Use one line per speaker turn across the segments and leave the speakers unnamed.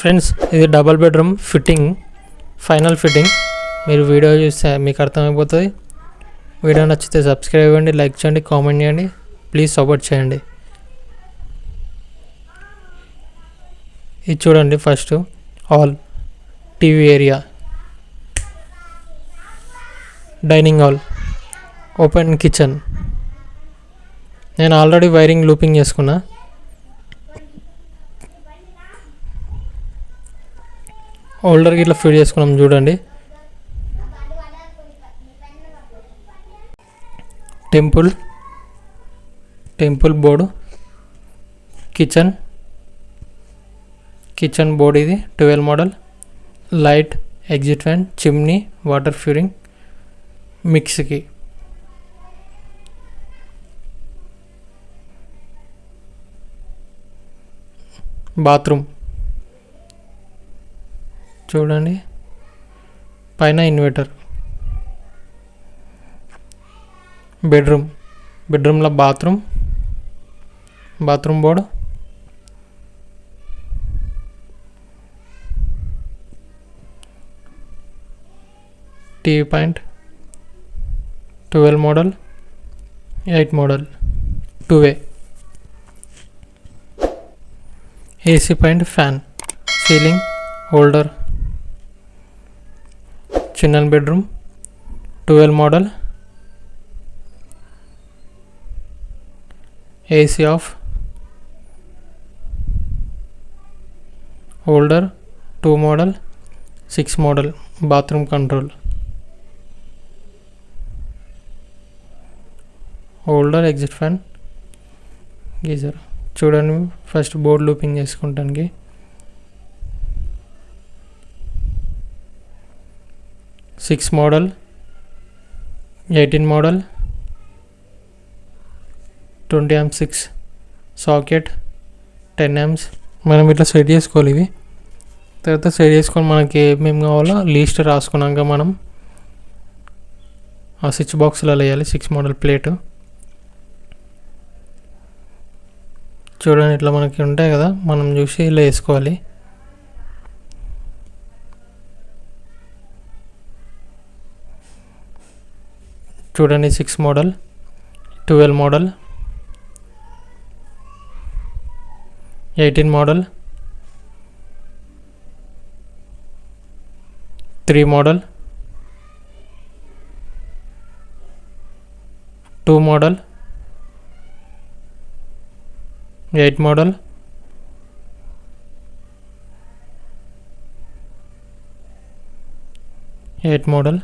Friends, ఇది double bedroom fitting, final fitting. మీరు video చూస్తే మీకు అర్థమైపోతుంది. వీడియో నచ్చితే సబ్స్క్రైబ్ అవ్వండి, లైక్ చేయండి, కామెంట్ చేయండి, ప్లీజ్ సపోర్ట్ చేయండి. ఇది చూడండి. First hall, TV area, dining hall, open kitchen. నేను ఆల్రెడీ వైరింగ్ లూపింగ్ చేసుకున్నా. హోల్డర్కి ఇట్లా ఫిట్ చేసుకున్నాం చూడండి. టెంపుల్ బోర్డు, కిచెన్ బోర్డు, ఇది 12 model. Light, exit fan, chimney, water ఫ్యూరింగ్, మిక్స్కి. బాత్రూమ్ చూడండి, పైన ఇన్వర్టర్. బెడ్రూమ్లో bathroom board, TV point, 12 model, 8 model, 2-way. AC point, fan, ceiling, holder. చిన్న bedroom, 12 model, AC off, holder, 2 model, 6 model, bathroom control, holder, exit fan, geyser. చూడండి, first board looping చేసుకుంటానికి. Six model, 18 model, 20 amps 6 socket, 10 amps. మనం ఇట్లా set చేసుకోవాలి. ఇవి తర్వాత set చేసుకొని మనకి ఏమేమి కావాలో లిస్ట్ రాసుకున్నాక మనం ఆ స్విచ్ బాక్స్లో వేయాలి. 6 మోడల్ ప్లేటు చూడండి, ఇట్లా మనకి ఉంటాయి కదా, మనం చూసి ఇలా వేసుకోవాలి. చూడండి, 6 model, 12 model, 18 model, 3 model, 2 model, 8 model, 8 model.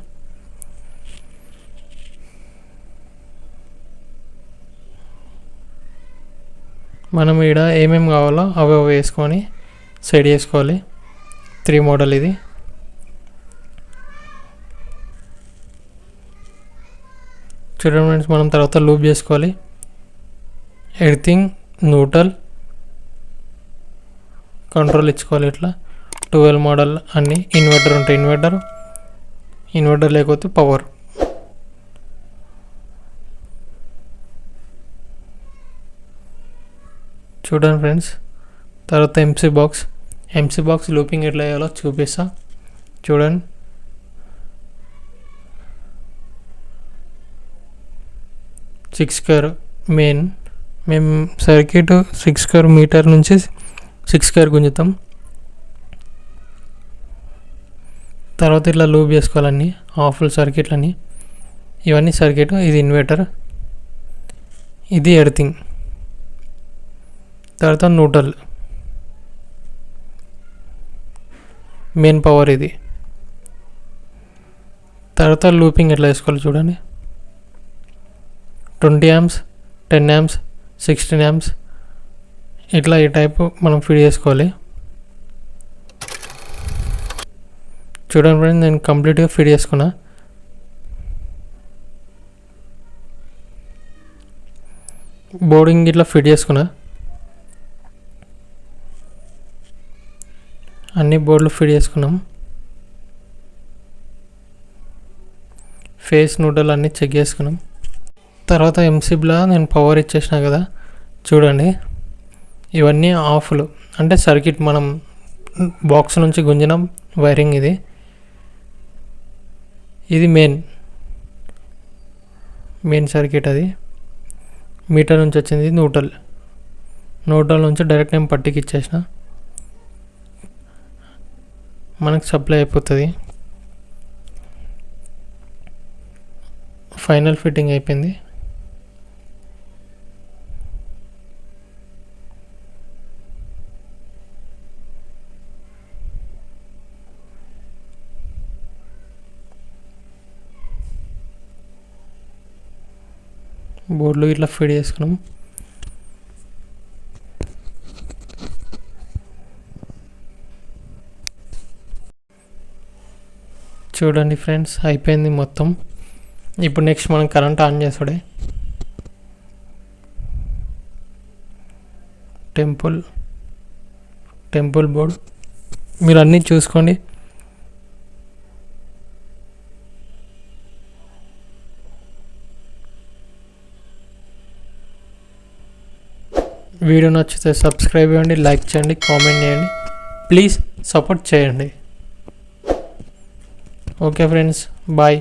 మనం ఇక్కడ ఏమేమి కావాలో అవి వేసుకొని సెట్ చేసుకోవాలి. 3 మోడల్ ఇది. చూడండి ఫ్రెండ్స్, మనం తర్వాత లూప్ చేసుకోవాలి. ఎర్తింగ్, న్యూట్రల్, కంట్రోల్ ఇచ్చుకోవాలి. ఇట్లా 12 మోడల్ అన్నీ. ఇన్వర్టర్ ఉంటే ఇన్వర్టర్ లేకపోతే పవర్. చూడండి ఫ్రెండ్స్, తర్వాత ఎంసీ బాక్స్ లూపింగ్ ఎట్లా వేయాలో చూపిస్తా. చూడండి, సిక్స్ స్క్వేర్ మెయిన్. మేము సర్క్యూట్ 6 స్క్వేర్ మీటర్ నుంచి 6 స్క్వేర్ గుంజుతాం. తర్వాత ఇట్లా లూప్ చేసుకోవాలన్నీ ఫుల్ సర్క్యూట్లన్నీ. ఇవన్నీ సర్క్యూట్. ఇది ఇన్వర్టర్, ఇది ఎర్తింగ్. తర్వాత న్యూట్రల్, మెయిన్ పవర్ ఇది. తర్వాత లూపింగ్ ఎట్లా వేసుకోవాలి చూడండి. 20 amps, 10 amps, 16 amps ఇట్లా ఈ టైపు మనం ఫిట్ చేసుకోవాలి. చూడండి ఫ్రెండ్స్, నేను కంప్లీట్గా ఫిట్ చేసుకున్నా. బోర్డింగ్ ఇట్లా ఫిట్ చేసుకున్నా. అన్ని బోర్డులు ఫిట్ చేసుకున్నాం. ఫేస్, న్యూట్రల్ అన్నీ చెక్ చేసుకున్నాం. తర్వాత ఎంసీబీలో నేను పవర్ ఇచ్చేసిన కదా, చూడండి ఇవన్నీ ఆఫ్లు. అంటే సర్క్యూట్ మనం బాక్స్ నుంచి గుంజిన వైరింగ్ ఇది మెయిన్ సర్క్యూట్. అది మీటర్ నుంచి వచ్చింది. న్యూట్రల్ నుంచి డైరెక్ట్ నేను పట్టికి ఇచ్చేసిన, మనకు సప్లై అయిపోతుంది. ఫైనల్ ఫిట్టింగ్ అయిపోయింది. బోర్డులో ఇట్లా ఫిట్ చేసుకున్నాం. చూడండి ఫ్రెండ్స్, అయిపోయింది మొత్తం. ఇప్పుడు నెక్స్ట్ మనం కరెంట్ ఆన్ చేసుడే. టెంపుల్ బోర్డ్ మీరు అన్నీ చూసుకోండి. వీడియో నచ్చితే సబ్స్క్రైబ్ చేయండి, లైక్ చేయండి, కామెంట్ చేయండి, ప్లీజ్ సపోర్ట్ చేయండి. Okay friends, bye.